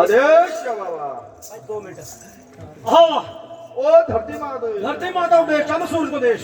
आदेश बाबा 2 minute हाँ ओ धरती माता को देश चंद्र सूर्य को देश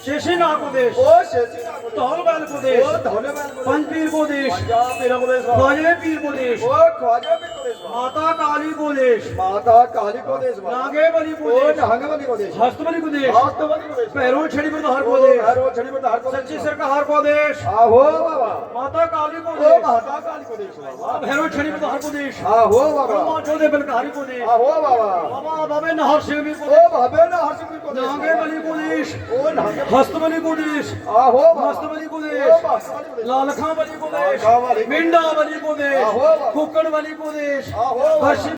शेषी नाग को देश ओ शेषी नाग को धौल बैल को देश ओ धौल बैल को पंचपीर को देश पंजाब पीर को देश ख्वाजा पीर को देश ओ ख्वाजा पीर को देश माता काली को देश माता काली को देश नागे बली को ओ देश नागे बली को देश हस्त बली को देश हस्त बली को देश पैरों छड़ी पर हर को देश पैरों छड़ी पर हर को सच्ची सरकार को देश आहो बाबा माता काली को ओ देश माता काली को देश बाबा भैरव छड़ी पर हर को देश आहो बाबा मां चौदह बलकारी को देश आहो बाबा बाबा बाबे नहर सिंह भी को ओ बाबे ना हर सिंह को देश नागे बली को देश ओ नागे हस्त बली को देश आहो मस्त बली को ओ देश मस्त बली को देश लालखा बली को देश लालखा बली को देश। मिंडा बली को देश आहो। कुकड़ बली को देश आहो। हर्षी